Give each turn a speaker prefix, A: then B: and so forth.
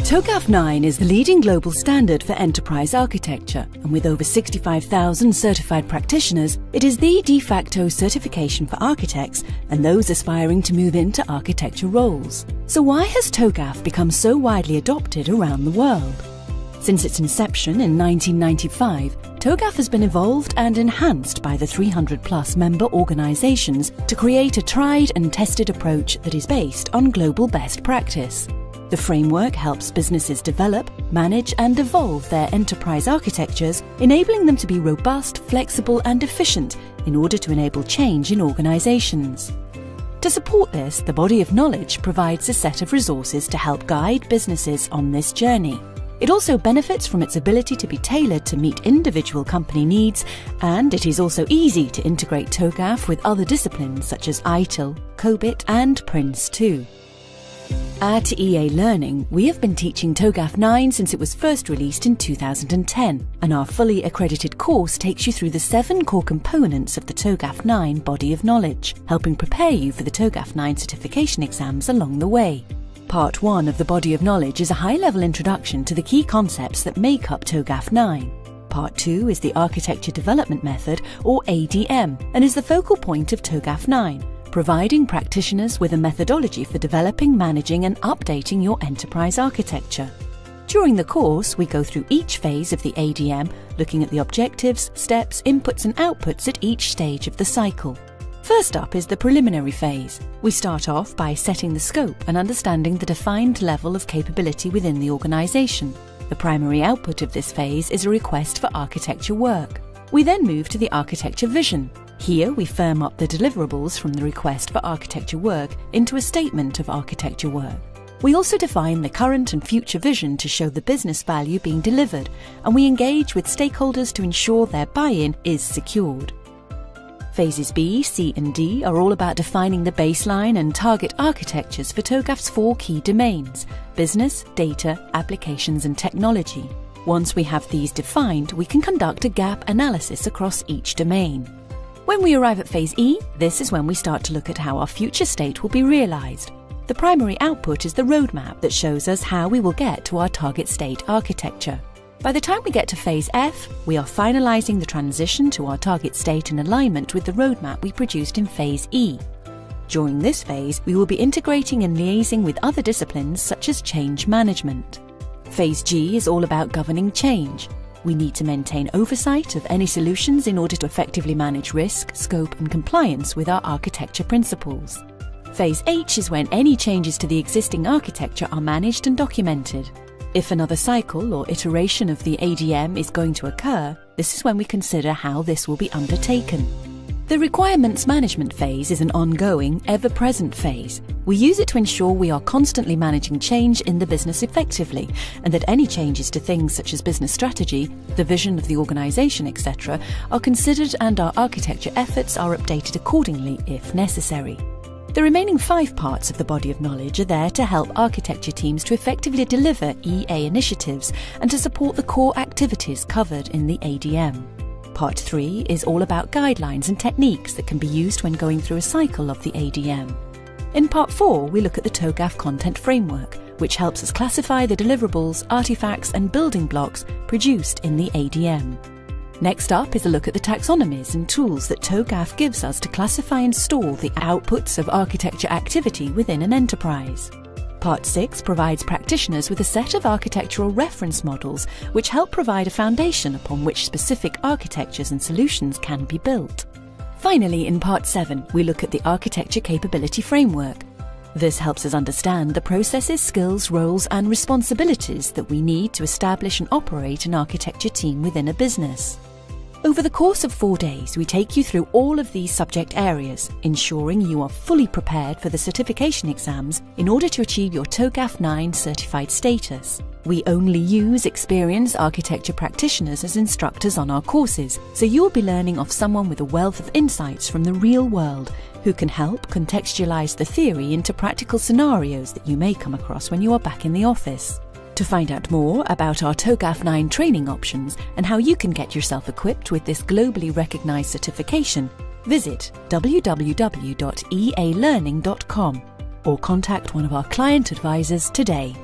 A: Togaf 9 is the leading global standard for enterprise architecture, and with over 65,000 certified practitioners, it is the de facto certification for architects and those aspiring to move into architecture roles. So why has Togaf become so widely adopted around the world? Since its inception in 1995, Togaf has been evolved and enhanced by the 300+ member organisations to create a tried and tested approach that is based on global best practice. The framework helps businesses develop, manage and evolve their enterprise architectures, enabling them to be robust, flexible and efficient in order to enable change in organisations. To support this, the body of knowledge provides a set of resources to help guide businesses on this journey. It also benefits from its ability to be tailored to meet individual company needs, and it is also easy to integrate Togaf with other disciplines such as ITIL, COBIT and Prince 2. At EA Learning, we have been teaching Togaf 9 since it was first released in 2010, and our fully accredited course takes you through the 7 core components of the Togaf 9 body of knowledge, helping prepare you for the Togaf 9 certification exams along the way. Part 1 of the body of knowledge is a high-level introduction to the key concepts that make up Togaf 9. Part 2 is the Architecture Development Method, or ADM, and is the focal point of Togaf 9. Providing practitioners with a methodology for developing, managing and updating your enterprise architecture. During the course, we go through each phase of the ADM, looking at the objectives, steps, inputs and outputs at each stage of the cycle. First up is the preliminary phase. We start off by setting the scope and understanding the defined level of capability within the organisation. The primary output of this phase is a request for architecture work. We then move to the architecture vision. Here we firm up the deliverables from the request for architecture work into a statement of architecture work. We also define the current and future vision to show the business value being delivered, and we engage with stakeholders to ensure their buy-in is secured. Phases B, C and D are all about defining the baseline and target architectures for Togaf's 4 key domains: business, data, applications and technology. Once we have these defined, we can conduct a gap analysis across each domain. When we arrive at Phase E, this is when we start to look at how our future state will be realised. The primary output is the roadmap that shows us how we will get to our target state architecture. By the time we get to Phase F, we are finalising the transition to our target state in alignment with the roadmap we produced in Phase E. During this phase, we will be integrating and liaising with other disciplines such as change management. Phase G is all about governing change. We need to maintain oversight of any solutions in order to effectively manage risk, scope and compliance with our architecture principles. Phase H is when any changes to the existing architecture are managed and documented. If another cycle or iteration of the ADM is going to occur, this is when we consider how this will be undertaken. The requirements management phase is an ongoing, ever-present phase. We use it to ensure we are constantly managing change in the business effectively, and that any changes to things such as business strategy, the vision of the organisation, etc., are considered and our architecture efforts are updated accordingly if necessary. The remaining 5 parts of the body of knowledge are there to help architecture teams to effectively deliver EA initiatives and to support the core activities covered in the ADM. Part 3 is all about guidelines and techniques that can be used when going through a cycle of the ADM. In Part 4, we look at the Togaf content framework, which helps us classify the deliverables, artifacts and building blocks produced in the ADM. Next up is a look at the taxonomies and tools that Togaf gives us to classify and store the outputs of architecture activity within an enterprise. Part 6 provides practitioners with a set of architectural reference models which help provide a foundation upon which specific architectures and solutions can be built. Finally, in Part 7, we look at the Architecture Capability Framework. This helps us understand the processes, skills, roles and responsibilities that we need to establish and operate an architecture team within a business. Over the course of 4 days, we take you through all of these subject areas, ensuring you are fully prepared for the certification exams in order to achieve your Togaf 9 certified status. We only use experienced architecture practitioners as instructors on our courses, so you'll be learning off someone with a wealth of insights from the real world who can help contextualize the theory into practical scenarios that you may come across when you are back in the office. To find out more about our Togaf 9 training options and how you can get yourself equipped with this globally recognised certification, visit www.ealearning.com or contact one of our client advisors today.